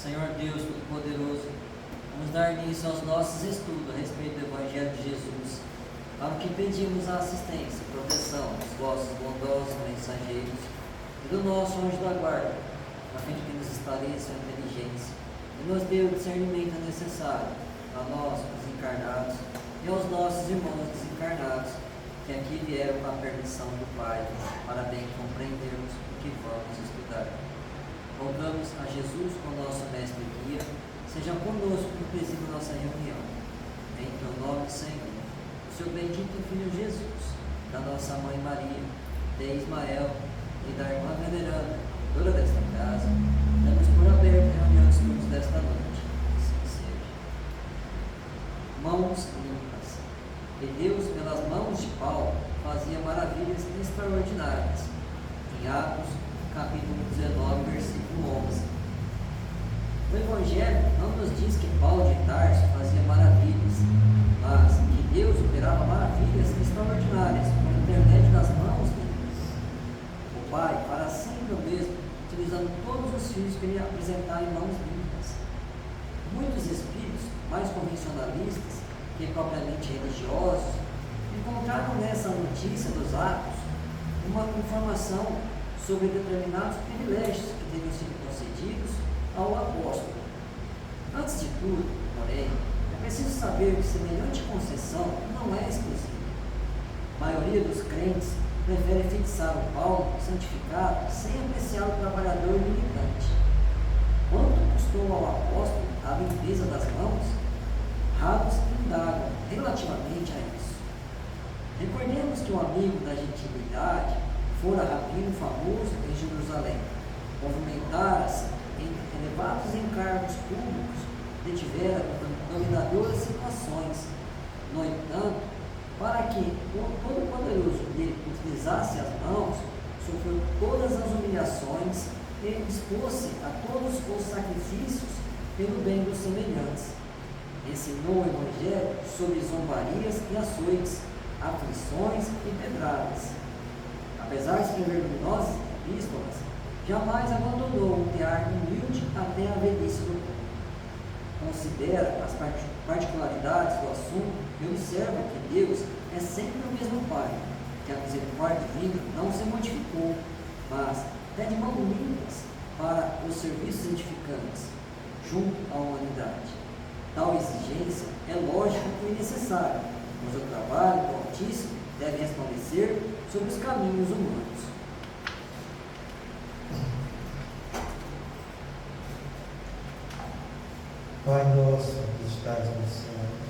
Senhor Deus Todo-Poderoso, vamos dar início aos nossos estudos a respeito do Evangelho de Jesus, para o que pedimos a assistência e proteção dos vossos bondosos mensageiros e do nosso anjo da guarda, a fim de que nos esclareça a inteligência e nos dê o discernimento necessário a nós, os encarnados, e aos nossos irmãos desencarnados, que aqui vieram com a permissão do Pai, para bem compreendermos o que vamos estudar. Rogamos a Jesus, o nosso mestre e guia, seja conosco no presídio da nossa reunião. Em teu nome, Senhor, o seu bendito Filho Jesus, da nossa Mãe Maria, de Ismael e da irmã veneranda, dona desta casa, damos por aberto a reunião de estudos desta noite. Assim seja. Mãos limpas. E Deus, pelas mãos de Paulo, fazia maravilhas extraordinárias. Em Atos, capítulo 19, versículo 11. O Evangelho não nos diz que Paulo de Tarso fazia maravilhas, mas que Deus operava maravilhas extraordinárias por intermédio das mãos deles. O Pai fará sempre o mesmo, utilizando todos os filhos que ele apresentar em mãos limpas. Muitos espíritos mais convencionalistas que propriamente religiosos encontraram nessa notícia dos Atos uma informação sobre determinados privilégios que teriam sido concedidos ao apóstolo. Antes de tudo, porém, é preciso saber que semelhante concessão não é exclusiva. A maioria dos crentes prefere fixar o Paulo santificado sem apreciar o trabalhador militante. Quanto custou ao apóstolo a limpeza das mãos? Raros indagam relativamente a isso. Recordemos que um amigo da gentilidade fora rabino famoso em Jerusalém, movimentara-se em elevados encargos públicos, detivera dominadoras situações. No entanto, para que o Todo-Poderoso lhe utilizasse as mãos, sofreu todas as humilhações e dispôs-se a todos os sacrifícios pelo bem dos semelhantes. Ensinou o Evangelho sobre zombarias e açoites, aflições e pedradas. Apesar de escrever luminosas epístolas, jamais abandonou um tear humilde até a velhice do corpo. Considera as particularidades do assunto e observa que Deus é sempre o mesmo Pai, que a misericórdia divina não se modificou, mas pede mãos limpas para os serviços edificantes junto à humanidade. Tal exigência é lógica e necessária, mas o trabalho do Altíssimo deve resplandecer sobre os caminhos humanos. Pai nosso que estás nos céus,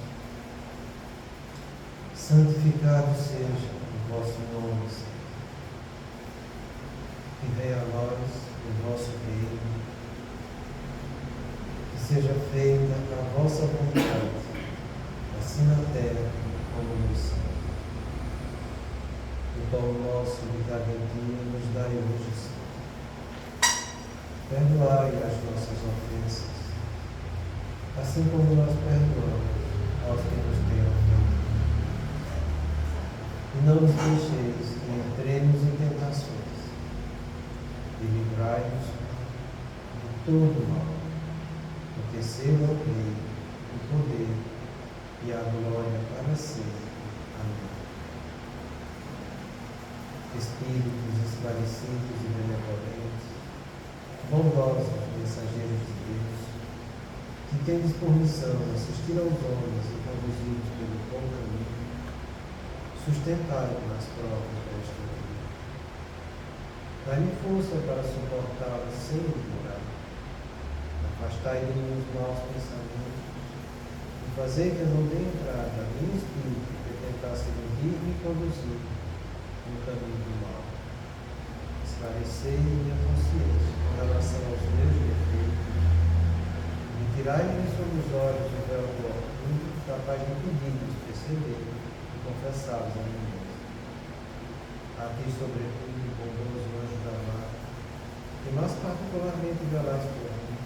santificado seja o vosso nome, Senhor. Que venha a nós o vosso reino, que seja feita a vossa vontade, assim na terra como no céu. O pão nosso de cada dia nos dai hoje, Senhor. Perdoai as nossas ofensas, assim como nós perdoamos aos que nos têm ofendido. E não nos deixeis que entremos em tentações, e livrai-nos de todo mal, porque seu é o reino, o poder e a glória para sempre. Amém. Espíritos esclarecidos e benevolentes, bondosos mensageiros de Deus, que tendes por missão assistir aos homens e conduzi-los pelo bom caminho, sustentai-o nas provas desta vida. Dai-me força para suportá-las sem murmurar. Afastai de mim os maus pensamentos e fazei que eu não dê entrada a nenhum espírito que tentasse seduzir-me e conduzir no caminho do mal. Esclarecei minha consciência com relação aos meus defeitos. Retirai-me sobre os olhos o véu do orgulho, capaz de impedir-nos perceber e confessá-los a mim mesmo. A ti, sobretudo, bondoso anjo da mar, que mais particularmente velais por mim,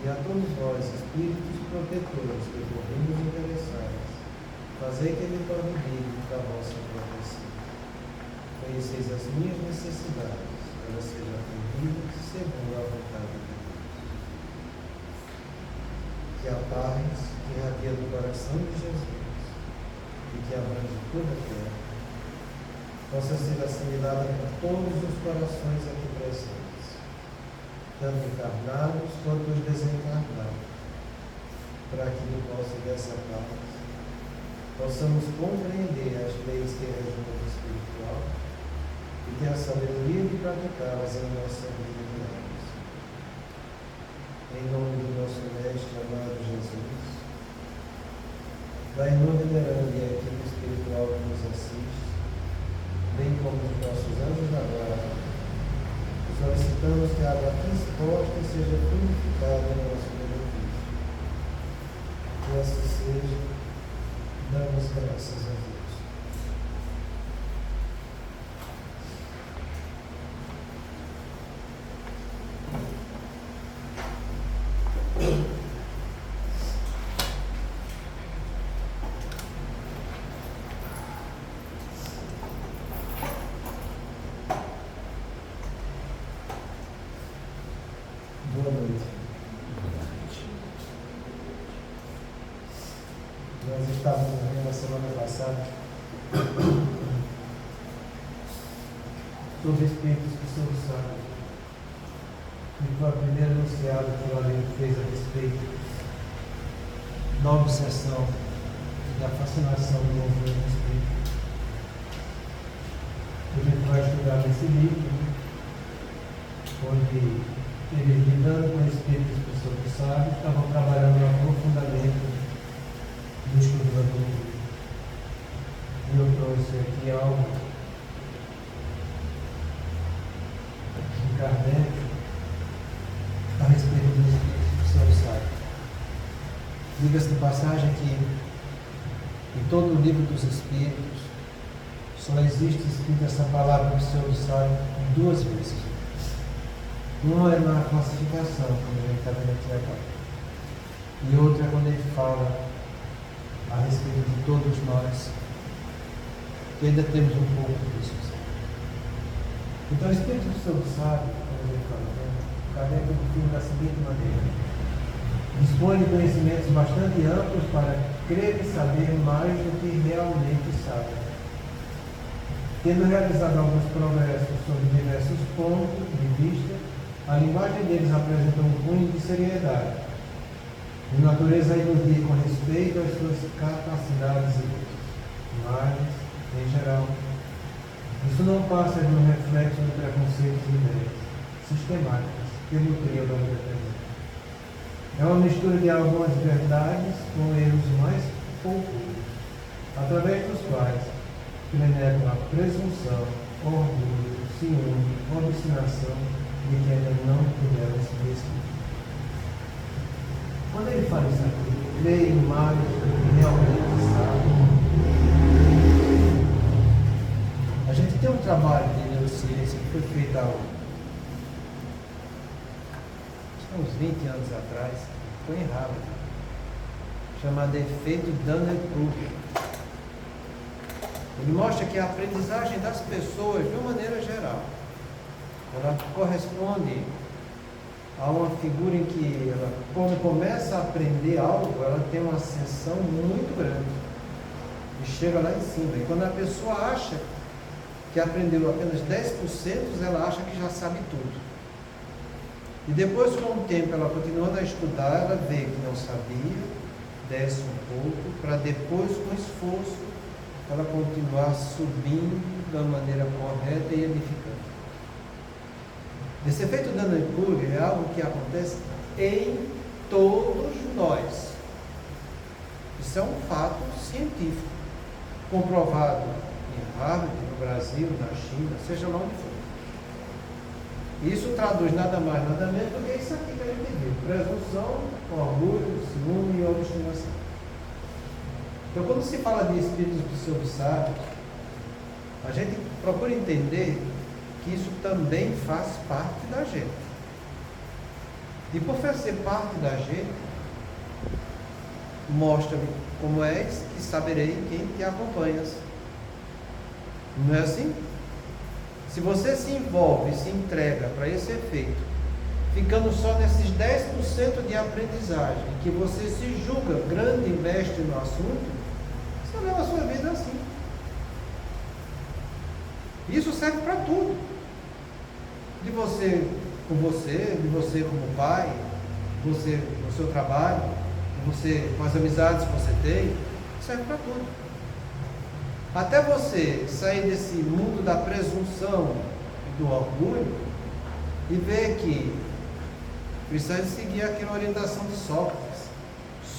e a todos vós, espíritos protetores que por mim nos interessais, fazei que me torne digno da vossa proteção. Conheceis as minhas necessidades, elas sejam atendidas segundo a vontade de Deus. que a paz que irradia do coração de Jesus e que abrange toda a terra possa ser assimilada por todos os corações aqui presentes, tanto encarnados quanto os desencarnados, para que no posse dessa paz possamos compreender as leis que regem o mundo espiritual e ter a sabedoria de praticá-las em nossa vida diária. Em nome do nosso Mestre amado Jesus, da inumerable equipe espiritual que nos assiste, bem como os nossos anjos da guarda, solicitamos que a água transposta seja purificada em nosso benefício. Que assim seja, damos graças a Deus. Boa noite. Nós estávamos vendo na semana passada sobre espíritos que são sábios. E foi a primeira anunciada que o Além fez a respeito da obsessão e da fascinação do movimento espírita. A gente vai estudar nesse livro, onde eles, lidando com espíritos que são sábios, estavam trabalhando no aprofundamento do estudo da doutrina. E eu trouxe aqui algo de Kardec a respeito dos espíritos que são sábios. Diga-se de passagem que em todo o livro dos espíritos só existe escrita essa palavra pseudo-sábio duas vezes. Uma é na classificação, como a gente está vendo aqui agora. E outra é quando ele fala a respeito de todos nós, que ainda temos um pouco disso. Então, o Espírito Santo sabe, como ele fala, Kardec define da seguinte maneira: dispõe de conhecimentos bastante amplos para crer e saber mais do que realmente sabe. Tendo realizado alguns progressos sobre diversos pontos de vista, a linguagem deles apresenta um cunho de seriedade, de natureza a iludir com respeito às suas capacidades e lutas. Mas, em geral, isso não passa de um reflexo de preconceitos e ideias sistemáticas que nutriam da vida presente. É uma mistura de algumas verdades com erros mais poucos, através dos quais penetram a presunção, orgulho, ciúme, obstinação de que ainda não puderam se descobrir. Quando ele fala isso aqui, creio mais do que realmente sabe. A gente tem um trabalho de neurociência que foi feito há uns 20 anos atrás, foi em Harvard, chamado efeito Dunning-Kruger. Ele mostra que a aprendizagem das pessoas, de uma maneira geral, ela corresponde a uma figura em que ela, quando começa a aprender algo, ela tem uma ascensão muito grande e chega lá em cima. E quando a pessoa acha que aprendeu apenas 10%, ela acha que já sabe tudo. E depois, com o tempo, ela continuando a estudar, ela vê que não sabia, desce um pouco, para depois, com esforço, ela continuar subindo da maneira correta e edificante. Esse efeito Dunning-Kruger é algo que acontece em todos nós. Isso é um fato científico, comprovado em Harvard, no Brasil, na China, seja lá onde for. Isso traduz nada mais, nada menos do que isso aqui que a gente viu: presunção, orgulho, ciúme e obstinação. Então, quando se fala de espíritos pseudo-sábios, a gente procura entender que isso também faz parte da gente. E por fazer parte da gente, mostra-me como és que saberei quem te acompanhas. Não é assim? Se você se envolve, se entrega para esse efeito, ficando só nesses 10% de aprendizagem, que você se julga grande mestre no assunto, você leva a sua vida assim. Isso serve para tudo. De você com você, de você como pai, você no seu trabalho, você com as amizades que você tem, serve para tudo. Até você sair desse mundo da presunção e do orgulho e ver que precisa seguir aquela orientação de Sócrates: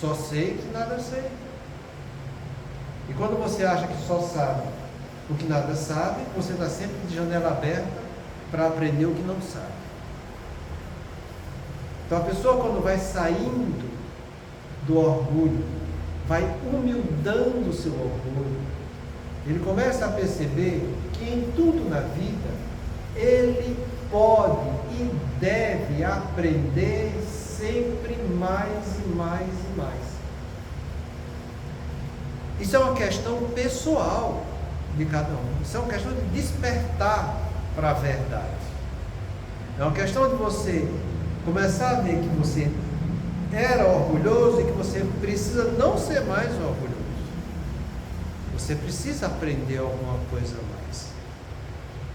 só sei que nada sei. E quando você acha que só sabe o que nada sabe, você está sempre de janela aberta para aprender o que não sabe. Então a pessoa, quando vai saindo do orgulho, vai humildando o seu orgulho, ele começa a perceber que em tudo na vida ele pode e deve aprender sempre mais e mais e mais. Isso é uma questão pessoal de cada um. Isso é uma questão de despertar para a verdade. É uma questão de você começar a ver que você era orgulhoso e que você precisa não ser mais orgulhoso. Você precisa aprender alguma coisa a mais.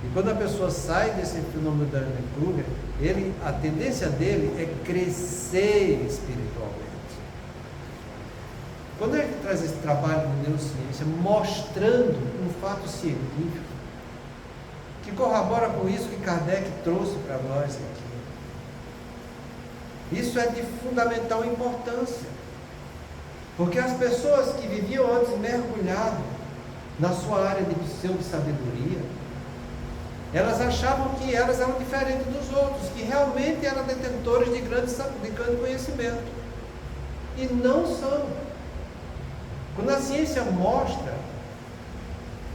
E quando a pessoa sai desse fenômeno da Dunning-Kruger, a tendência dele é crescer espiritualmente. Quando ele traz esse trabalho de neurociência, mostrando um fato científico, que corrobora com isso que Kardec trouxe para nós aqui. Isso é de fundamental importância. Porque as pessoas que viviam antes mergulhadas na sua área de pseudo-sabedoria, elas achavam que elas eram diferentes dos outros, que realmente eram detentores de grande conhecimento. E não são. Quando a ciência mostra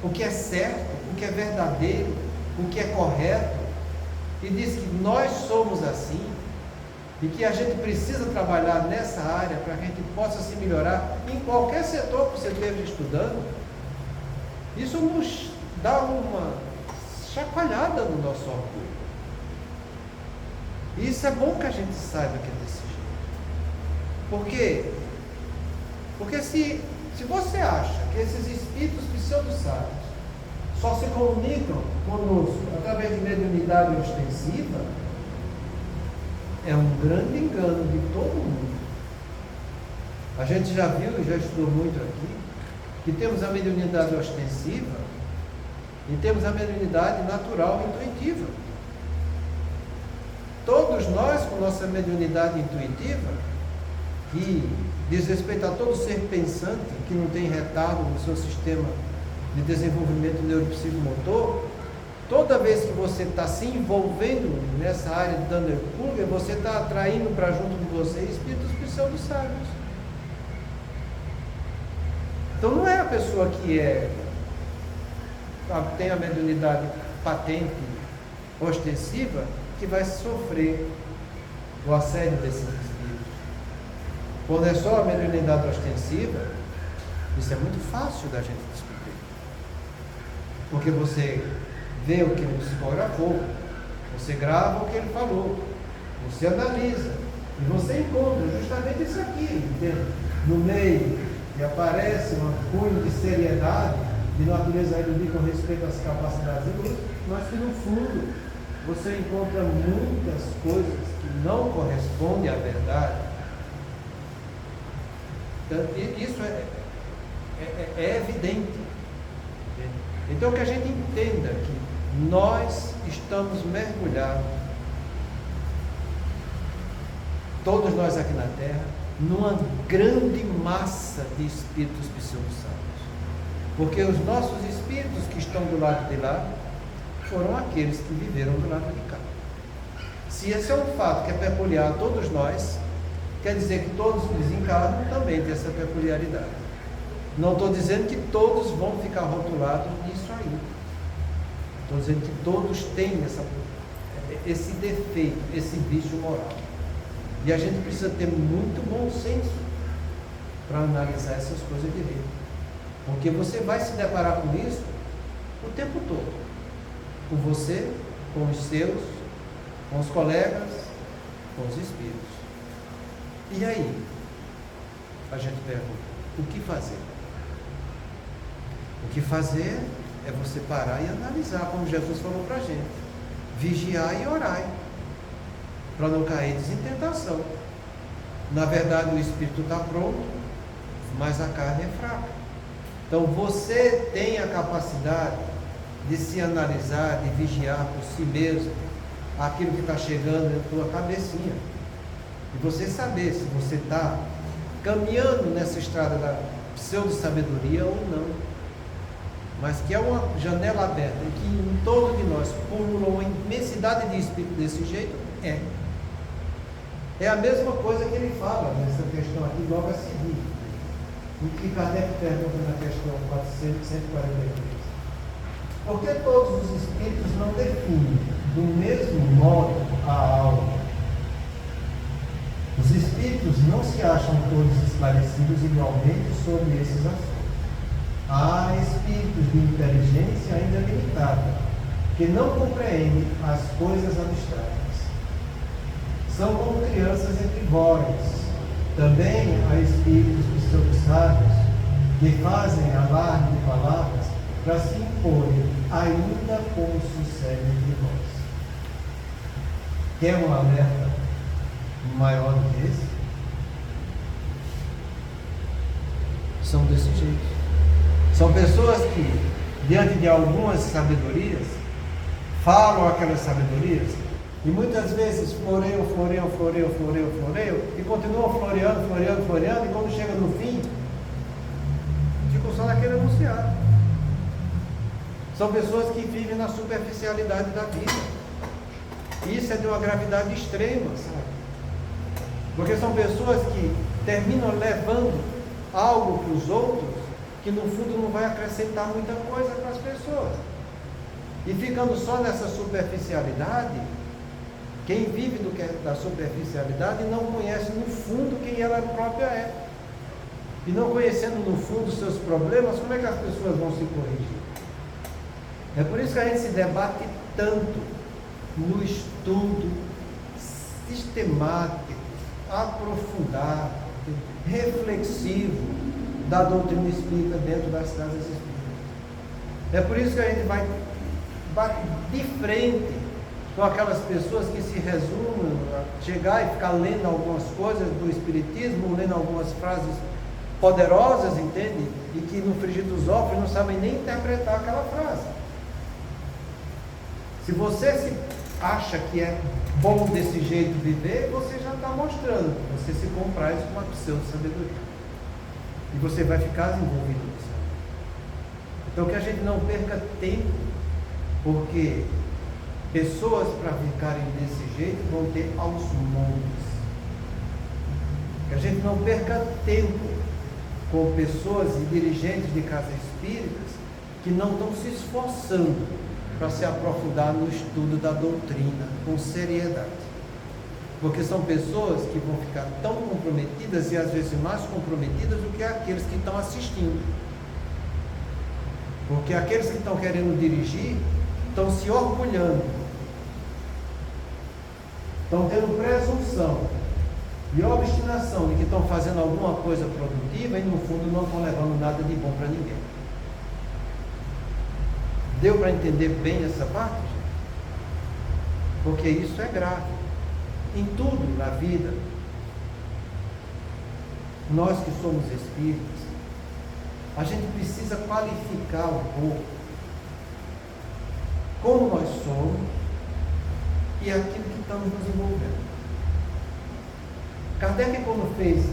o que é certo, o que é verdadeiro, o que é correto, e diz que nós somos assim, e que a gente precisa trabalhar nessa área para que a gente possa se melhorar em qualquer setor que você esteja estudando, isso nos dá uma chacoalhada no nosso orgulho. E isso é bom que a gente saiba que é desse jeito. Por quê? Porque se você acha que esses espíritos pseudo-sábios só se comunicam conosco através de mediunidade ostensiva, é um grande engano de todo mundo. A gente já viu e já estudou muito aqui que temos a mediunidade ostensiva e temos a mediunidade natural intuitiva. Todos nós, com nossa mediunidade intuitiva, que diz respeito a todo ser pensante que não tem retardo no seu sistema de desenvolvimento neuropsicomotor, toda vez que você está se envolvendo nessa área de Dunning-Kruger, você está atraindo para junto de você espíritos pseudo-sábios. Então não é a pessoa que tem a mediunidade patente, ostensiva, que vai sofrer o assédio desses espíritos. Quando é só a mediunidade ostensiva, isso é muito fácil da gente descobrir. Porque você vê o que ele psicografou, você grava o que ele falou, você analisa, e você encontra justamente isso aqui, entende? No meio, e aparece uma cunho de seriedade, de natureza erudita com respeito às capacidades de luz, mas que no fundo você encontra muitas coisas que não correspondem à verdade. Então, isso é evidente. Então que a gente entenda que nós estamos mergulhados, todos nós aqui na Terra, numa grande massa de espíritos pseudo-sábios. Porque os nossos espíritos que estão do lado de lá foram aqueles que viveram do lado de cá. Se esse é um fato que é peculiar a todos nós, quer dizer que todos que desencarnam também têm essa peculiaridade. Não estou dizendo que todos vão ficar rotulados nisso aí. Estou dizendo que todos têm esse defeito, esse vício moral. E a gente precisa ter muito bom senso para analisar essas coisas direito. Porque você vai se deparar com isso o tempo todo. Com você, com os seus, com os colegas, com os espíritos. E aí? A gente pergunta, o que fazer? O que fazer é você parar e analisar, como Jesus falou para a gente. Vigiar e orar, para não cair em tentação. Na verdade, o espírito está pronto, mas a carne é fraca. Então, você tem a capacidade de se analisar, de vigiar por si mesmo aquilo que está chegando na tua cabecinha. E você saber se você está caminhando nessa estrada da pseudo-sabedoria ou não. Mas que é uma janela aberta e que em torno de nós pulula uma imensidade de espírito desse jeito, é a mesma coisa que ele fala nessa questão aqui logo a seguir. O que Kardec pergunta na questão 443. Por que todos os espíritos não definem do mesmo modo a alma? Os espíritos não se acham todos esclarecidos igualmente sobre esses assuntos. Há espíritos de inteligência ainda limitada, que não compreendem as coisas abstratas. São como crianças entre vós. Também há espíritos pseudo-sábios que fazem alarde de palavras para se imporem, ainda como sucede entre vós. Quer um alerta maior do que esse? São desse jeito. São pessoas que, diante de algumas sabedorias, falam aquelas sabedorias e muitas vezes floreiam e continuam floreando e quando chega no fim, ficam só naquele enunciado. São pessoas que vivem na superficialidade da vida. Isso é de uma gravidade extrema, sabe? Porque são pessoas que terminam levando algo para os outros que no fundo não vai acrescentar muita coisa para as pessoas. E ficando só nessa superficialidade, quem vive da superficialidade não conhece no fundo quem ela própria é. E não conhecendo no fundo os seus problemas, como é que as pessoas vão se corrigir? É por isso que a gente se debate tanto no estudo sistemático, aprofundado, reflexivo da doutrina espírita dentro das casas espíritas. É por isso que a gente vai de frente com aquelas pessoas que se resumem a chegar e ficar lendo algumas coisas do espiritismo, lendo algumas frases poderosas, entende? E que no frigir dos ovos não sabem nem interpretar aquela frase. Se você se acha que é bom desse jeito viver, você já está mostrando que você se compraz com uma pseudo-sabedoria. E você vai ficar envolvido nisso. Então que a gente não perca tempo, porque pessoas para ficarem desse jeito vão ter aos montes. Que a gente não perca tempo com pessoas e dirigentes de casas espíritas que não estão se esforçando para se aprofundar no estudo da doutrina com seriedade. Porque são pessoas que vão ficar tão comprometidas e às vezes mais comprometidas do que aqueles que estão assistindo. Porque aqueles que estão querendo dirigir estão se orgulhando, estão tendo presunção e obstinação de que estão fazendo alguma coisa produtiva e no fundo não estão levando nada de bom para ninguém. Deu para entender bem essa parte, gente? Porque isso é grave. Em tudo na vida, nós que somos espíritas, a gente precisa qualificar um pouco como nós somos e aquilo que estamos nos envolvendo. Kardec, quando fez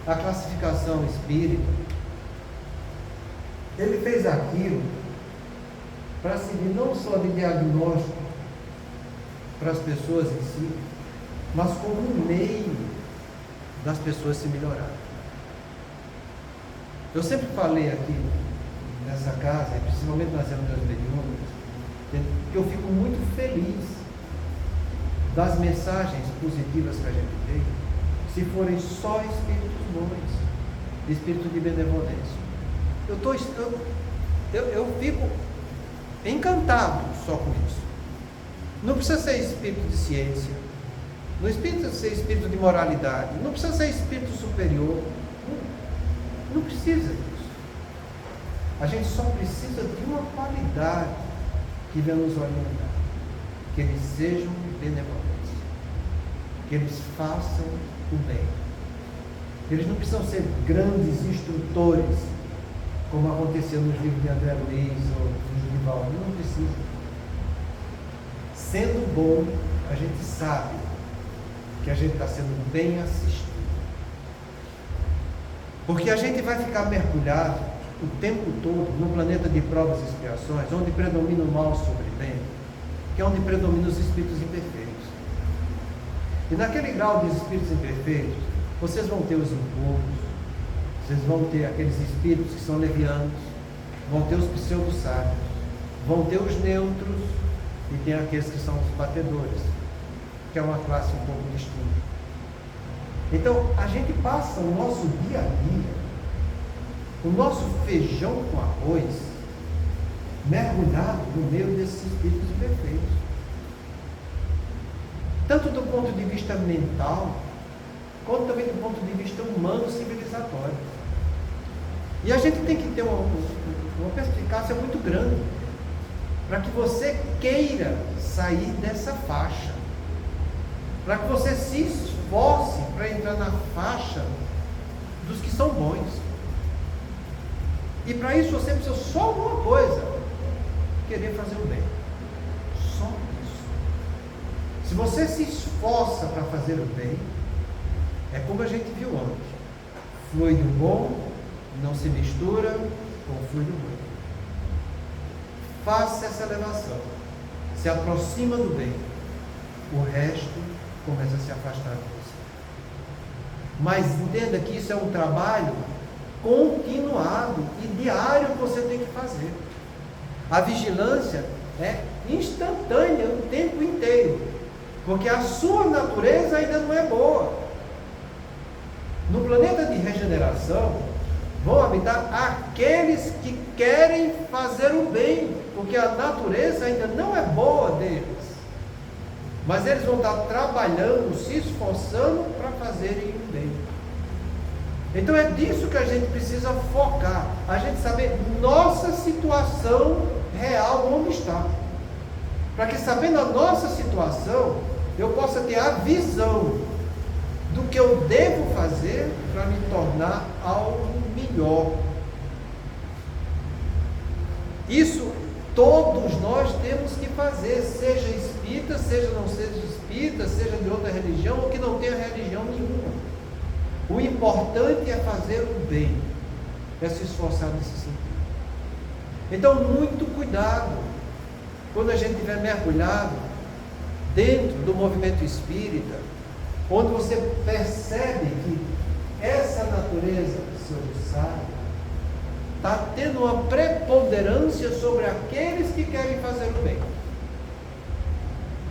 a classificação espírita, ele fez aquilo para servir não só de diagnóstico para as pessoas em si, mas como um meio das pessoas se melhorarem. Eu sempre falei aqui nessa casa, principalmente nas reuniões mediúnicas, que eu fico muito feliz das mensagens positivas que a gente tem, se forem só espíritos bons, espíritos de benevolência. Eu fico encantado só com isso. Não precisa ser espírito de ciência, Não precisa ser espírito de moralidade, não precisa ser espírito superior, não precisa disso. A gente só precisa de uma qualidade que venha nos orientar, que eles sejam benevolentes, que eles façam o bem. Eles não precisam ser grandes instrutores, como acontecia nos livros de André Luiz ou de Divaldo, não precisa. Sendo bom, a gente sabe que a gente está sendo bem assistido. Porque a gente vai ficar mergulhado o tempo todo no planeta de provas e expiações, onde predomina o mal sobre o bem, que é onde predominam os espíritos imperfeitos. E naquele grau de espíritos imperfeitos, vocês vão ter os impuros, vocês vão ter aqueles espíritos que são levianos, vão ter os pseudo-sábios, vão ter os neutros e tem aqueles que são os batedores, que é uma classe um pouco distinta. Então, a gente passa o nosso dia a dia, o nosso feijão com arroz, mergulhado no meio desses espíritos imperfeitos. Tanto do ponto de vista mental, quanto também do ponto de vista humano civilizatório. E a gente tem que ter uma perspicácia muito grande, para que você queira sair dessa faixa, para que você se esforce para entrar na faixa dos que são bons. E para isso você precisa só uma coisa: querer fazer o bem. Só isso. Se você se esforça para fazer o bem, é como a gente viu ontem: fluido bom não se mistura com fluido ruim. Faça essa elevação, se aproxima do bem, o resto começa a se afastar de você. Mas entenda que isso é um trabalho continuado e diário que você tem que fazer. A vigilância é instantânea o tempo inteiro, porque a sua natureza ainda não é boa. No planeta de regeneração vão habitar aqueles que querem fazer o bem, porque a natureza ainda não é boa deles, mas eles vão estar trabalhando, se esforçando para fazerem o bem. Então é disso que a gente precisa focar, a gente saber nossa situação real onde está, para que, sabendo a nossa situação, eu possa ter a visão do que eu devo fazer para me tornar algo melhor. Isso todos nós temos que fazer, seja espírita, seja não seja espírita, seja de outra religião ou que não tenha religião nenhuma. O importante é fazer o bem, é se esforçar nesse sentido. Então, muito cuidado quando a gente estiver mergulhado dentro do movimento espírita, onde você percebe que essa natureza pseudo-sábia está tendo uma preponderância sobre aqueles que querem fazer o bem.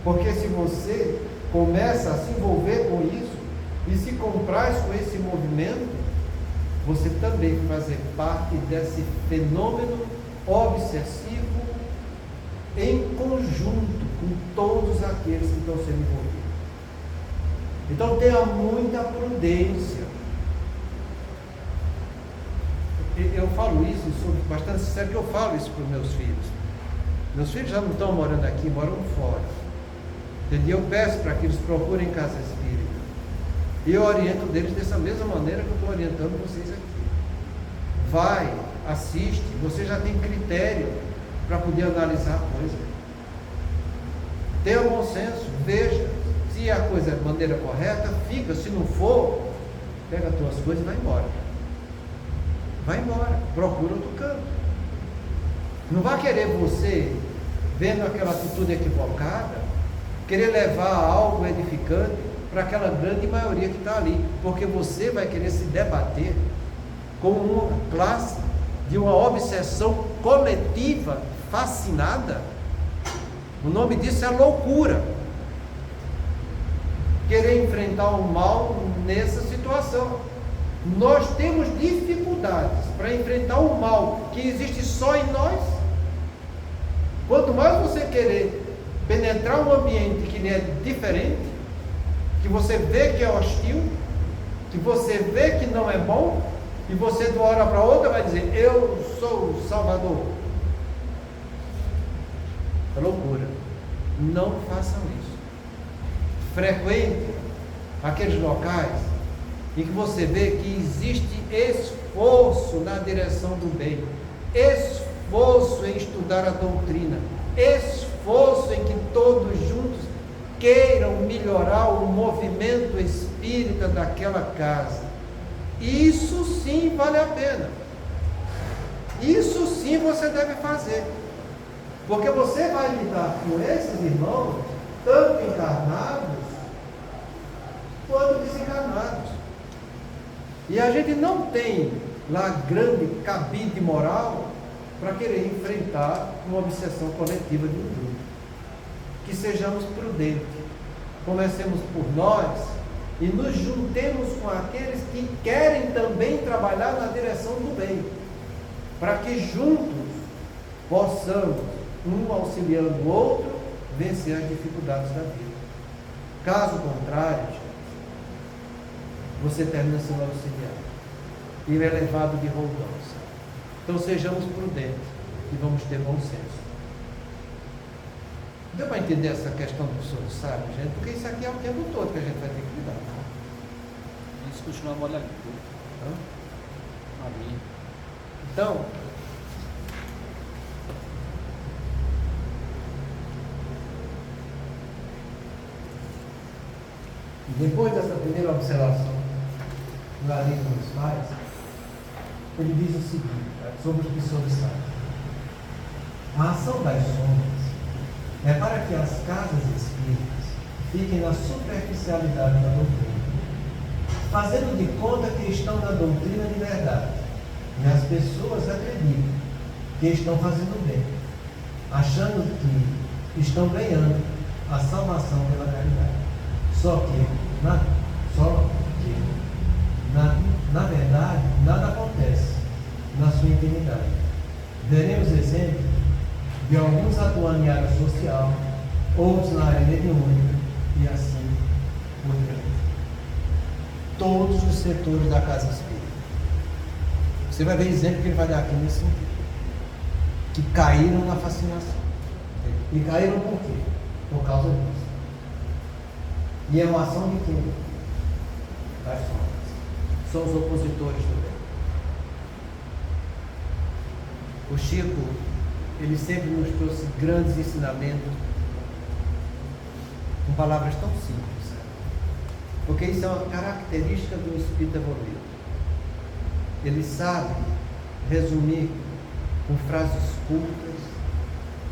Porque se você começa a se envolver com isso e se compraz com esse movimento, você também vai fazer parte desse fenômeno obsessivo em conjunto com todos aqueles que estão sendo envolvidos. Então tenha muita prudência. Eu falo isso, sou bastante sincero, que eu falo isso para os meus filhos. Meus filhos já não estão morando aqui, moram fora. Entendeu? Eu peço para que eles procurem casa espírita. E eu oriento deles dessa mesma maneira que eu estou orientando vocês aqui. Vai, assiste, você já tem critério para poder analisar a coisa. Tenha bom senso, veja. Se a coisa é de maneira correta, fica. Se não for, pega as tuas coisas e vai embora. Vai embora, procura outro canto. Não vai querer você, vendo aquela atitude equivocada, querer levar algo edificante para aquela grande maioria que está ali, porque você vai querer se debater com uma classe de uma obsessão coletiva fascinada. O nome disso é loucura. Querer enfrentar o mal nessa situação. Nós temos dificuldades para enfrentar o mal que existe só em nós. Quanto mais você querer penetrar um ambiente que lhe é diferente, que você vê que é hostil, que você vê que não é bom, e você de uma hora para outra vai dizer: eu sou o Salvador. É loucura. Não façam isso. Frequente aqueles locais em que você vê que existe esforço na direção do bem, esforço em estudar a doutrina, esforço em que todos juntos queiram melhorar o movimento espírita daquela casa. Isso sim vale a pena. Isso sim você deve fazer. Porque você vai lidar com esses irmãos, tanto encarnados quanto desencarnados. E a gente não tem lá grande cabide moral para querer enfrentar uma obsessão coletiva de um grupo. Que sejamos prudentes, comecemos por nós e nos juntemos com aqueles que querem também trabalhar na direção do bem, para que juntos possamos, um auxiliando o outro, vencer as dificuldades da vida. Caso contrário, você termina sendo auxiliado e é levado de roldões. Então sejamos prudentes e vamos ter bom senso. Deu para entender essa questão do professor sábio, gente? Porque isso aqui é o tempo todo que a gente vai ter que lidar. Isso continua molhado. Então, depois dessa primeira observação do Alívio dos Pais, ele diz o seguinte, sobre os professores sábios: a ação das sombras é para que as casas espíritas fiquem na superficialidade da doutrina, fazendo de conta que estão na doutrina de verdade, e as pessoas acreditam que estão fazendo bem, achando que estão ganhando a salvação pela caridade. Só que, na verdade, nada acontece na sua intimidade. Veremos exemplos de alguns atuando em área social, outros na área mediúnica e assim por diante. Todos os setores da casa espírita. Você vai ver exemplo que ele vai dar aqui nesse sentido. Que caíram na fascinação. E caíram por quê? Por causa disso. E é uma ação de quem? Das sombras. São os opositores do bem. O Chico, ele sempre nos trouxe grandes ensinamentos com palavras tão simples, sabe? Porque isso é uma característica do espírito evoluído. Ele sabe resumir com frases curtas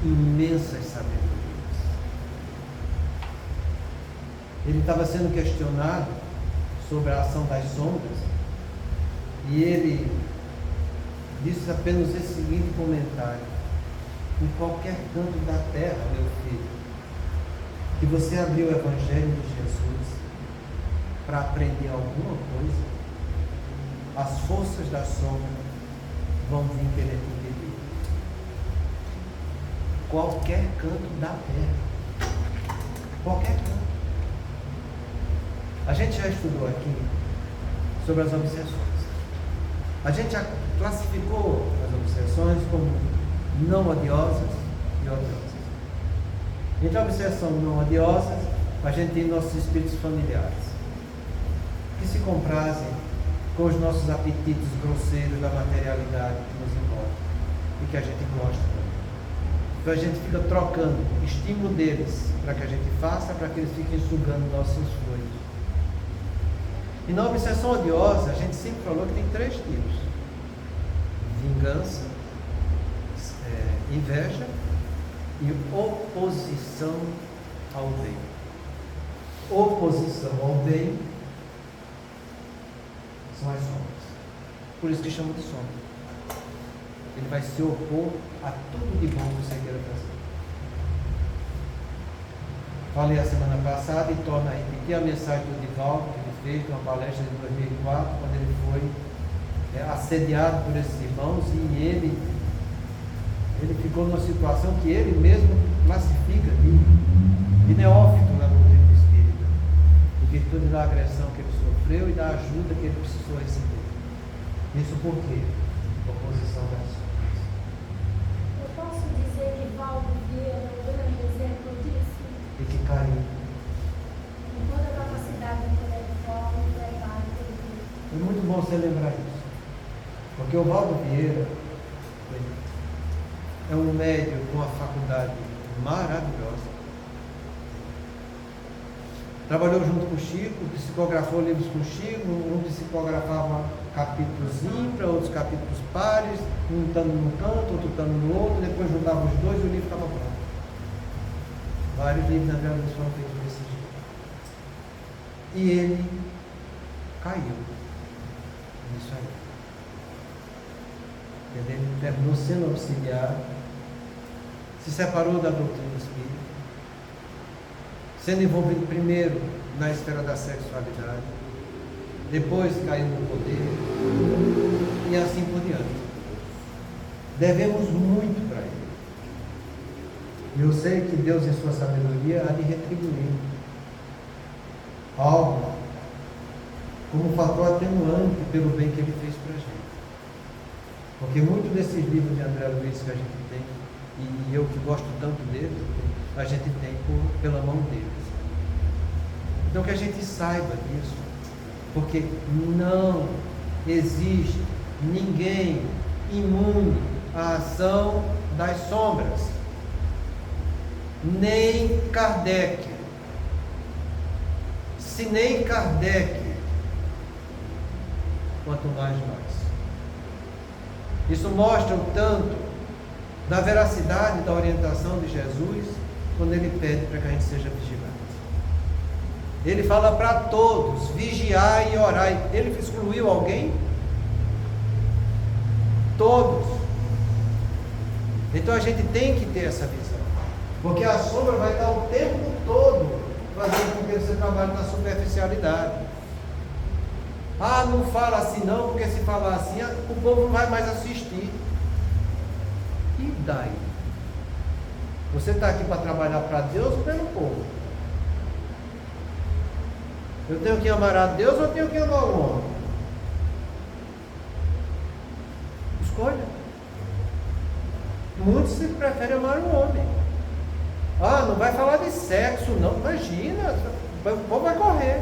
imensas sabedorias. Ele estava sendo questionado sobre a ação das sombras e ele disse apenas esse seguinte comentário: em qualquer canto da terra, meu filho, que você abriu o Evangelho de Jesus para aprender alguma coisa, as forças da sombra vão vir querer te impedir. Qualquer canto da terra. Qualquer canto. A gente já estudou aqui sobre as obsessões. A gente já classificou as obsessões como não odiosas e odiosas. Entre a obsessão não odiosas, a gente tem nossos espíritos familiares, que se comprazem com os nossos apetites grosseiros da materialidade que nos envolve e que a gente gosta também. Então a gente fica trocando estímulo deles para que a gente faça, para que eles fiquem sugando nossos fluidos. E na obsessão odiosa, a gente sempre falou que tem 3 tipos: vingança, inveja e oposição ao bem. Oposição ao bem são as sombras. Por isso que chama de sombra. Ele vai se opor a tudo de bom que você queira fazer. Falei a semana passada e torno a repetir a mensagem do Divaldo, que ele fez numa palestra de 2004, quando ele foi assediado por esses irmãos, e ele ficou numa situação que ele mesmo classifica de neófito na doutrina espírita, em virtude virtude da agressão que ele sofreu e da ajuda que ele precisou receber. Isso por quê? Oposição das sombras. Eu posso dizer que Valdo Vieira é um grande exemplo disso? E que caiu. Com toda a capacidade intelectual e trabalho que ele teve. É muito bom você lembrar isso. Porque o Valdo Vieira é um médium com uma faculdade maravilhosa. Trabalhou junto com o Chico, psicografou livros com o Chico, um psicografava capítulos ímpares, outros capítulos pares, um estando num canto, outro estando no outro, depois juntava os dois e o livro ficava pronto. Vários livros na Bíblia foram feitos desse jeito. E ele caiu nisso aí. Ele terminou sendo auxiliar, se separou da doutrina espírita, sendo envolvido primeiro na esfera da sexualidade, depois caiu no poder e assim por diante. Devemos muito para ele. E eu sei que Deus, em sua sabedoria, há de retribuir algo como fator atenuante pelo bem que ele fez para a gente. Porque muitos desses livros de André Luiz que a gente tem, e eu que gosto tanto deles, a gente tem pela mão deles. Então que a gente saiba disso, porque não existe ninguém imune à ação das sombras, nem Kardec. Se nem Kardec, quanto mais nós. Isso mostra o tanto da veracidade da orientação de Jesus quando ele pede para que a gente seja vigilante. Ele fala para todos: vigiai e orai. Ele excluiu alguém? Todos. Então a gente tem que ter essa visão, porque a sombra vai estar o tempo todo fazendo com que você trabalhe na superficialidade. Ah, não fala assim não, porque se falar assim, o povo não vai mais assistir. E daí? Você está aqui para trabalhar para Deus ou pelo povo? Eu tenho que amar a Deus ou eu tenho que amar o homem? Escolha. Muitos preferem amar o homem. Ah, não vai falar de sexo não, imagina, o povo vai correr.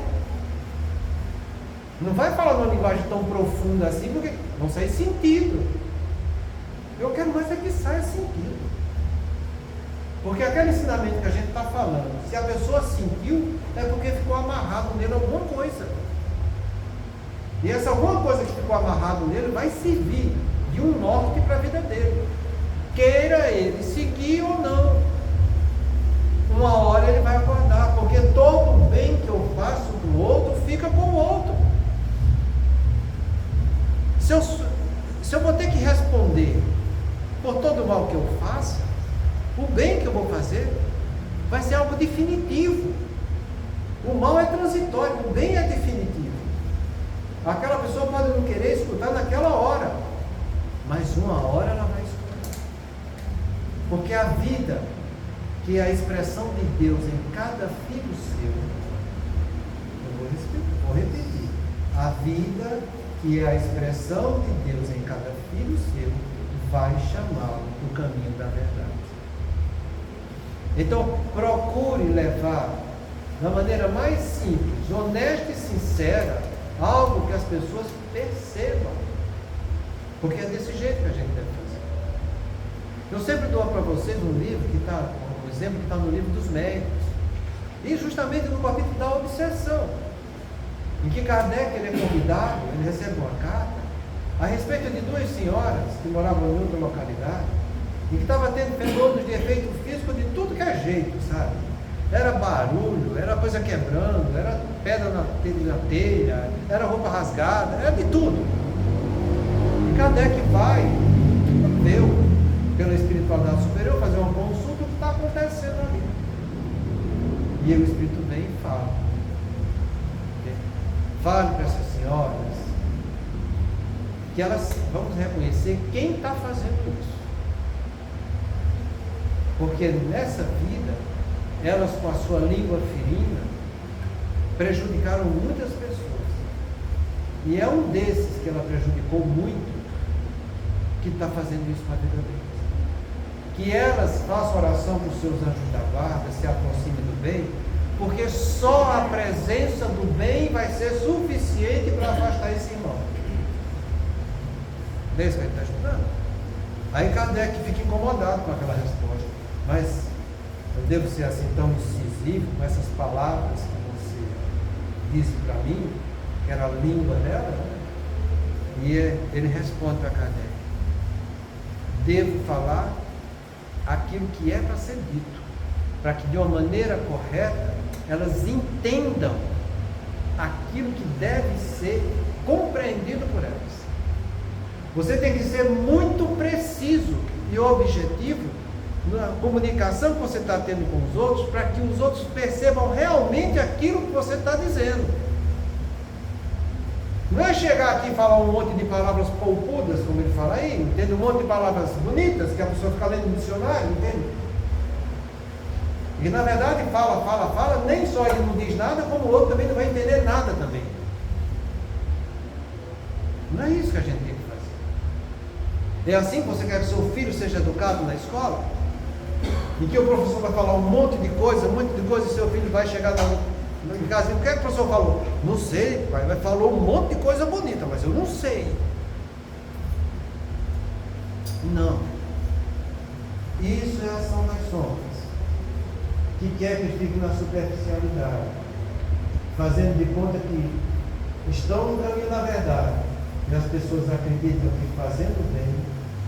Não vai falar numa linguagem tão profunda assim, porque vão sair sentido. Eu quero mais é que saia sentido. Porque aquele ensinamento que a gente está falando, se a pessoa sentiu, é porque ficou amarrado nele alguma coisa. E essa alguma coisa que ficou amarrado nele vai servir de um norte para a vida dele. Queira ele seguir ou não. Uma hora ele vai acordar, porque todo o bem que eu faço para o outro fica com o outro. Se eu vou ter que responder por todo o mal que eu faça, o bem que eu vou fazer vai ser algo definitivo. O mal é transitório, o bem é definitivo. Aquela pessoa pode não querer escutar naquela hora, mas uma hora ela vai escutar. Porque a vida, que é a expressão de Deus em cada filho seu, eu vou repetir, a vida que é a expressão de Deus em cada filho seu, vai chamá-lo para o caminho da verdade. Então, procure levar, da maneira mais simples, honesta e sincera, algo que as pessoas percebam. Porque é desse jeito que a gente deve fazer. Eu sempre dou para vocês um livro que está, um exemplo que está no livro dos médicos, e justamente no capítulo da obsessão, em que Kardec ele é convidado, ele recebe uma carta a respeito de duas senhoras que moravam em outra localidade e que estavam tendo fenômenos de efeito físico de tudo que é jeito, sabe? Era barulho, era coisa quebrando, era pedra na telha, era roupa rasgada, era de tudo. E Kardec vai, deu pela espiritualidade superior, fazer uma consulta do que está acontecendo ali. E o Espírito vem e fala. Fale para essas senhoras que elas, vamos reconhecer quem está fazendo isso. Porque nessa vida, elas com a sua língua ferina, prejudicaram muitas pessoas. E é um desses que ela prejudicou muito, que está fazendo isso com a vida deles. Que elas façam oração para os seus anjos da guarda, se aproximem do bem, porque só a presença do bem vai ser suficiente para afastar esse irmão. Desde que ele está estudando. Aí Kardec fica incomodado com aquela resposta. Mas eu devo ser assim tão incisivo com essas palavras que você disse para mim, que era a língua dela, né? E ele responde para Kardec: devo falar aquilo que é para ser dito, para que de uma maneira correta elas entendam aquilo que deve ser compreendido por elas. Você tem que ser muito preciso e objetivo na comunicação que você está tendo com os outros, para que os outros percebam realmente aquilo que você está dizendo. Não é chegar aqui e falar um monte de palavras polpudas, como ele fala aí, entende? Um monte de palavras bonitas, que a pessoa fica lendo no dicionário, entende? E na verdade fala, nem só ele não diz nada, como o outro também não vai entender nada também. Não é isso que a gente tem que fazer. É assim que você quer que seu filho seja educado na escola? Em que o professor vai falar um monte de coisa, e seu filho vai chegar em casa e o que é que o professor falou? Não sei, pai, mas falou um monte de coisa bonita, mas eu não sei. Não. Isso é a ação das sombras, que quer que fique na superficialidade, fazendo de conta que estão no caminho da verdade, e as pessoas acreditam que fazendo bem,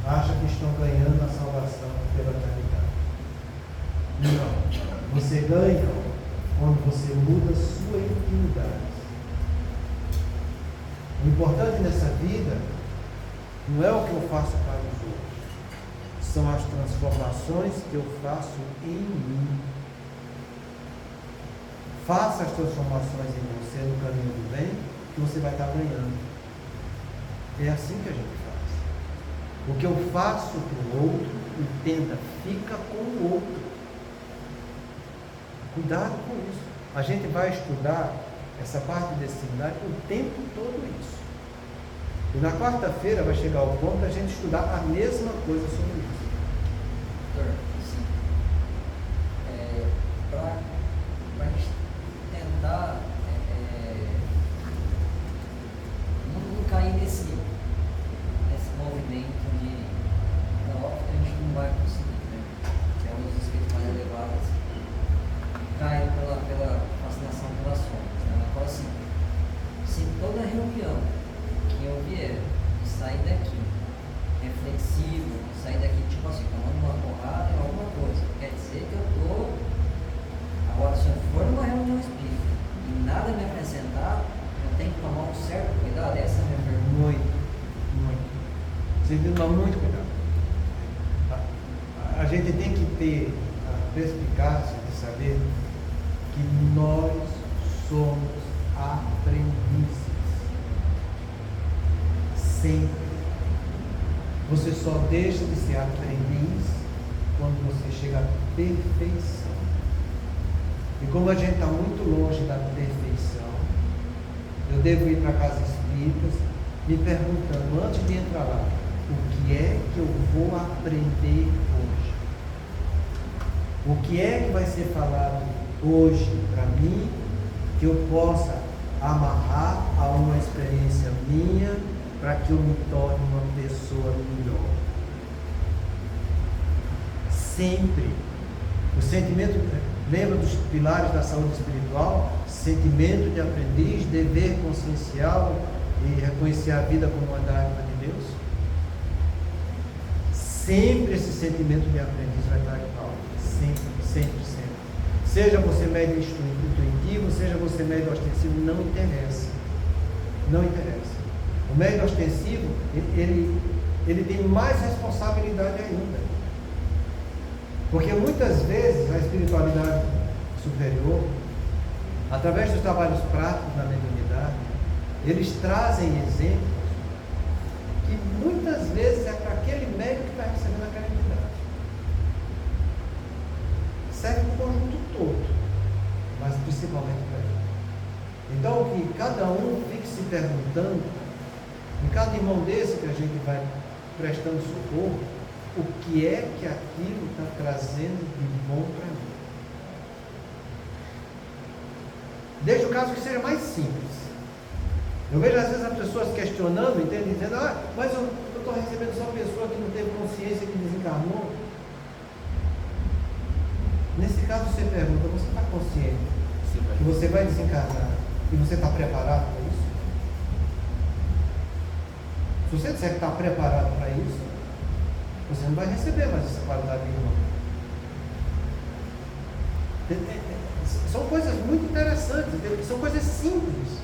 acham que estão ganhando a salvação pela caridade. Não. Você ganha quando você muda sua intimidade. O importante nessa vida não é o que eu faço para os outros, são as transformações que eu faço em mim. Faça as transformações em você no caminho do bem, que você vai estar ganhando. É assim que a gente faz. O que eu faço para o outro, entenda, fica com o outro. Cuidado com isso. A gente vai estudar essa parte desse seminário o tempo todo isso. E na quarta-feira vai chegar o ponto da gente estudar a mesma coisa sobre isso. Doutor, sim. Para a gente tentar não cair nesse movimento de. É óbvio que a gente não vai conseguir, né? Que é um dos espíritos mais elevados. Cai pela fascinação pelas sombras. Né? Ela fala assim: se toda reunião que eu vier e sair daqui reflexivo, sair daqui tipo assim, tomando uma porrada em alguma coisa, quer dizer que eu estou. Agora, se eu for numa reunião espírita e nada me acrescentar, eu tenho que tomar um certo cuidado. Essa é a minha pergunta. Muito. Você tem que tomar muito cuidado. A gente tem que ter a perspicácia de saber que nós somos aprendizes. Sempre. Você só deixa de ser aprendiz quando você chega à perfeição. E como a gente está muito longe da perfeição, eu devo ir para casa espíritas me perguntando antes de entrar lá, o que é que eu vou aprender hoje? O que é que vai ser falado hoje para mim que eu possa amarrar a uma experiência minha para que eu me torne uma pessoa melhor? Sempre. O sentimento, lembra dos pilares da saúde espiritual? Sentimento de aprendiz, dever consciencial e reconhecer a vida como uma dádiva de Deus. Sempre esse sentimento de aprendiz vai estar em pauta. Sempre. Seja você médio intuitivo, seja você médio ostensivo, não interessa. Não interessa. O médio ostensivo, ele tem mais responsabilidade ainda. Porque muitas vezes a espiritualidade superior, através dos trabalhos práticos na mediunidade, eles trazem exemplos que muitas vezes é para aquele médium que está recebendo aquela entidade. Serve para o conjunto todo, mas principalmente para ele. Então, que cada um fique se perguntando, em cada irmão desse que a gente vai prestando socorro, o que é que aquilo está trazendo de bom para mim. Desde o caso que seja mais simples. Eu vejo às vezes as pessoas questionando, entende? Dizendo, mas eu estou recebendo só pessoa que não teve consciência, que desencarnou. Nesse caso você pergunta, você está consciente que você vai desencarnar e você está preparado para isso? Se você disser que está preparado para isso, você não vai receber mais essa qualidade de irmão. São coisas muito interessantes, são coisas simples,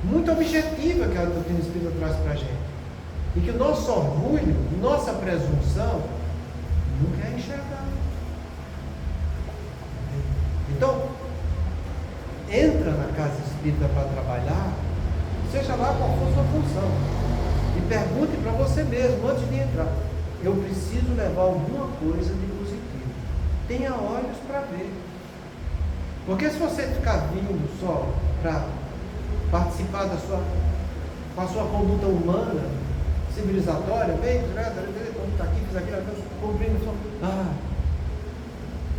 muito objetivas que a doutrina espírita traz para a gente. E que o nosso orgulho, nossa presunção, não quer enxergar. Então, entra na casa espírita para trabalhar, seja lá qual for sua função, e pergunte para você mesmo, antes de entrar, eu preciso levar alguma coisa de positivo. Tenha olhos para ver. Porque se você ficar vindo só para participar com a sua conduta humana, civilizatória, bem, como está aqui, fiz aquilo, cumprindo só,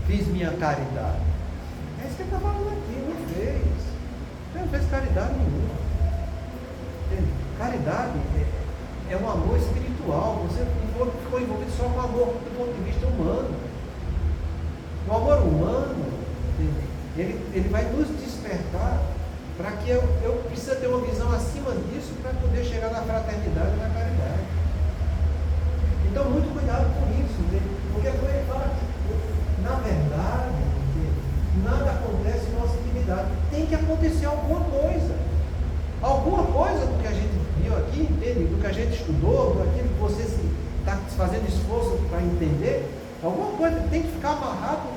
fiz minha caridade. É isso que ele está falando aqui, não fez. Ele não fez caridade nenhuma. Entende? Caridade é um amor espiritual. Você ficou envolvido só com o amor do ponto de vista humano. O amor humano, ele vai nos despertar para que eu precisa ter uma visão acima disso para poder chegar na fraternidade e na caridade. Então, muito cuidado com isso, entende? Porque quando ele fala, na verdade, nada acontece em nossa atividade. Tem que acontecer alguma coisa. Alguma coisa do que a gente viu aqui, entende? Do que a gente estudou, daquilo que você está fazendo esforço para entender, alguma coisa tem que ficar amarrado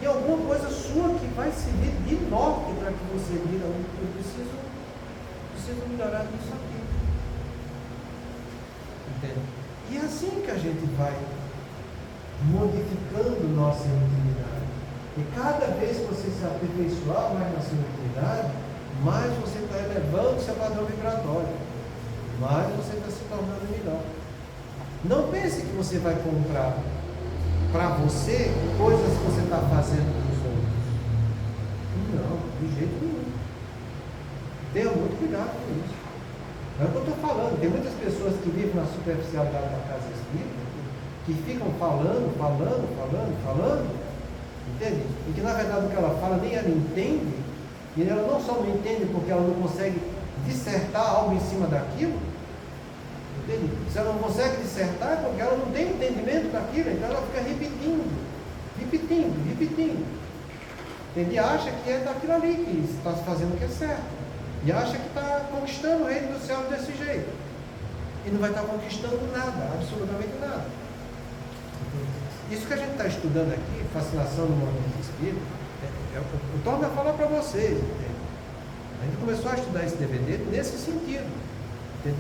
em alguma coisa sua que vai servir de norte para que você diga, eu preciso melhorar nisso aqui. Entende? E é assim que a gente vai modificando nossa intimidade. E cada vez que você se aperfeiçoar mais na sua intimidade, mais você está elevando o seu padrão vibratório, mais você está se tornando melhor. Não pense que você vai comprar para você coisas que você está fazendo para os outros. Não, de jeito nenhum. Tenha muito cuidado com isso. É o que eu estou falando. Tem muitas pessoas que vivem na superficialidade da casa espírita, que ficam falando, entende? E que na verdade o que ela fala nem ela entende, e ela não só não entende porque ela não consegue dissertar algo em cima daquilo, entende? Se ela não consegue dissertar é porque ela não tem entendimento daquilo, então ela fica repetindo, entende? E acha que é daquilo ali, que está fazendo o que é certo, e acha que está conquistando o reino do céu desse jeito, e não vai estar conquistando nada, absolutamente nada. Isso que a gente está estudando aqui, fascinação no movimento espírita, eu torno a falar para vocês, entende? A gente começou a estudar esse DVD nesse sentido,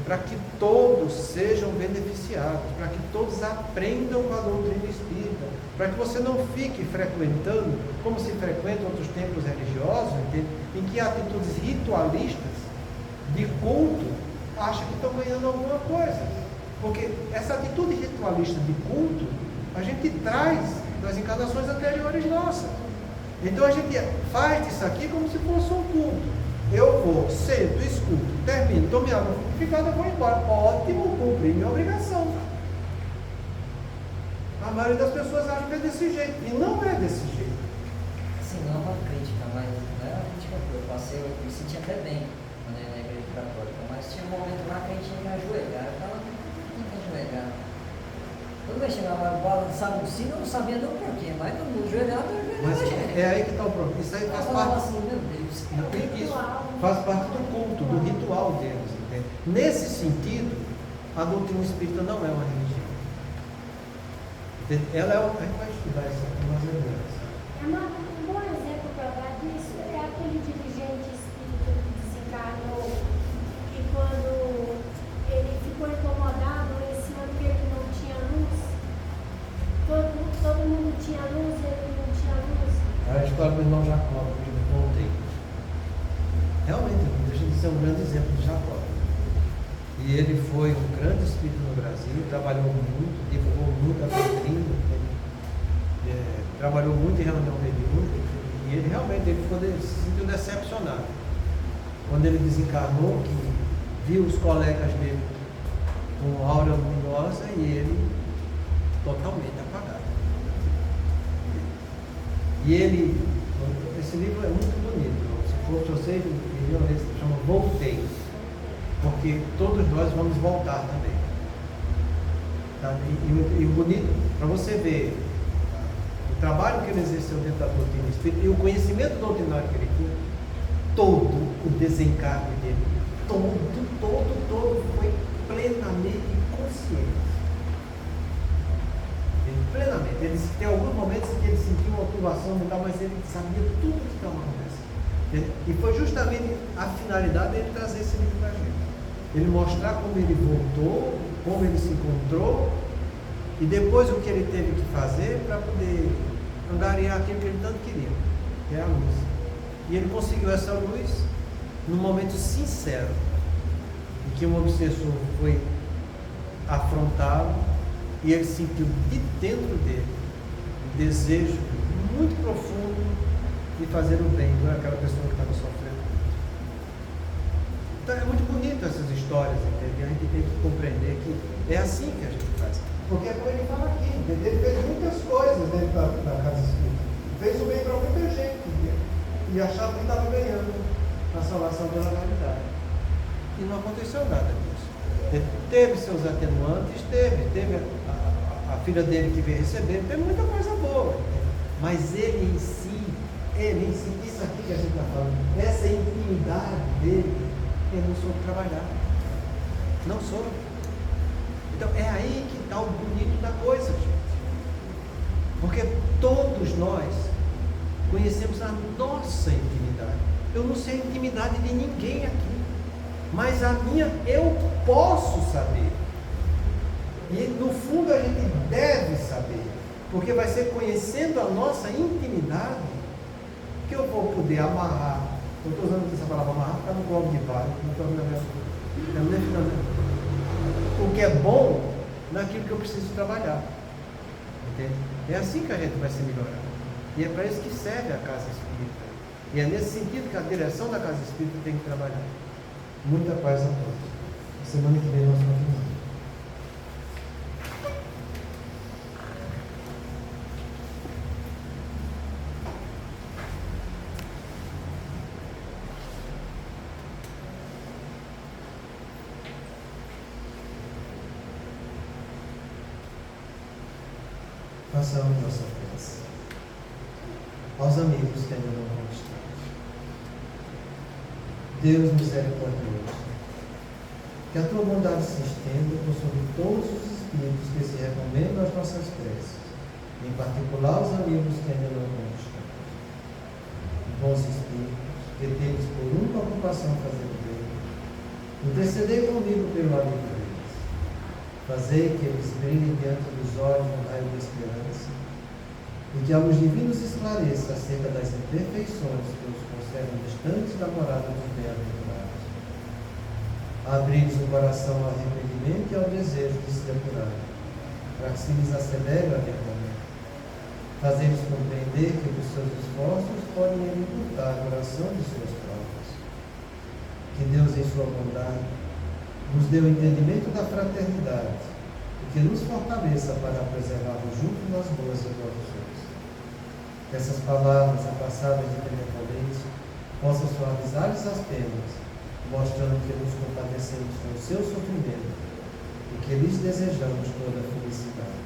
para que todos sejam beneficiados, para que todos aprendam com a doutrina espírita, para que você não fique frequentando, como se frequentam outros templos religiosos, entende? Em que atitudes ritualistas de culto acham que estão ganhando alguma coisa, porque essa atitude ritualista de culto a gente traz das encarnações anteriores nossas. Então a gente faz disso aqui como se fosse um culto. Eu vou, sento, escuto, termino, tomo minha água frutificada, vou embora. Ótimo, cumpri minha obrigação. A maioria das pessoas acha que é desse jeito, e não é desse jeito. Assim, não é uma crítica, mas não é uma crítica que eu passei, eu me senti até bem quando eu ia na igreja católica, mas tinha um momento lá que a gente ia me ajoelhar. Eu falava, não tem que ajoelhar. Quando eu chegava a balançar o sino, eu não sabia do porquê, mas no joelhado eu ajoelhava. Mas é aí que está o problema. Isso aí faz parte. Assim, meu Deus, Isso faz parte do culto, do ritual deles, entende? Nesse sentido, a doutrina espírita não é uma religião. Entende? Ela é a gente vai estudar isso aqui mais adiante. Um bom exemplo para dar disso é aquele dirigente espírita que desencarnou, que quando ele ficou incomodado esse ano que ele não tinha luz, todo mundo tinha luz, ele não tinha luz. É a história do irmão Jacó, que eu contei. Realmente. totalmente, não deixa de ser um grande exemplo de Jacó. E ele foi um grande espírito no Brasil, trabalhou muito, divulgou muito a doutrina, trabalhou muito em reunião mediúnica, e ele realmente se sentiu decepcionado. Quando ele desencarnou, que viu os colegas dele com aura luminosa e ele totalmente apagado. E esse livro é muito bonito. Se for vocês, ele chama Voltei, porque todos nós vamos voltar também. Tá? E o bonito, para você ver o trabalho que ele exerceu dentro da doutrina espírita e o conhecimento doutrinário que ele tinha, todo o desencarne dele, todo foi plenamente consciente. Plenamente. Ele tem alguns momentos em que ele sentiu uma turbação mental, mas ele sabia tudo o que estava acontecendo. E foi justamente a finalidade dele trazer esse livro para a gente. Ele mostrar como ele voltou, como ele se encontrou, e depois o que ele teve que fazer para poder angariar aquilo que ele tanto queria, que é a luz. E ele conseguiu essa luz num momento sincero, em que um obsessor foi afrontado e ele sentiu de dentro dele um desejo muito profundo de fazer o bem para aquela pessoa que estava sofrendo. Então é muito bonito essas histórias, entendeu? A gente tem que compreender que é assim que a gente faz. Porque é como ele fala aqui, entendeu? Ele fez muitas coisas dentro da casa espírita. Fez o bem para muita gente, entendeu? E achava que estava ganhando na salvação pela caridade. E não aconteceu nada disso. Ele teve seus atenuantes, teve a filha dele que veio receber, teve muita coisa boa. Mas ele em si, isso aqui que a gente está falando, essa intimidade dele, ele não soube trabalhar. Não soube. Então é aí que está o bonito da coisa, gente. Porque todos nós conhecemos a nossa intimidade. Eu não sei a intimidade de ninguém aqui, mas a minha eu posso saber. E no fundo a gente deve saber, porque vai ser conhecendo a nossa intimidade que eu vou poder amarrar. Eu estou usando essa palavra amarrar para no globo de vale, o que é bom naquilo que eu preciso trabalhar. Entende? É assim que a gente vai se melhorar. E é para isso que serve a casa espírita. E é nesse sentido que a direção da casa espírita tem que trabalhar. Muita paz a todos. Semana que vem nós continuamos. Façamos nossa prece. Aos amigos que ainda não conquistamos. Deus misericordioso, que a tua bondade se estenda por sobre todos os espíritos que se recomendam às nossas preces, em particular os amigos que ainda não conquistamos. Bons espíritos, que tendes por única ocupação fazer o bem, intercedei comigo pelo amigo deles. Fazei que eles brilhem diante dos olhos no raio da esperança, e que a luz divina os esclareça acerca das imperfeições que os conservam distantes da morada dos bem-aventurados. Abri-lhes o coração ao arrependimento e ao desejo de se depurar, para que se lhes acelere o adensamento. Fazei-lhes compreender que os seus esforços podem encurtar a duração de suas provas. Que Deus, em sua bondade, nos dê o entendimento da fraternidade e que nos fortaleça para preservarmos juntos nas boas resoluções. Que essas palavras apassadas de benevolência possam suavizar-lhes as penas, mostrando que nos compadecemos com o seu sofrimento e que lhes desejamos toda a felicidade.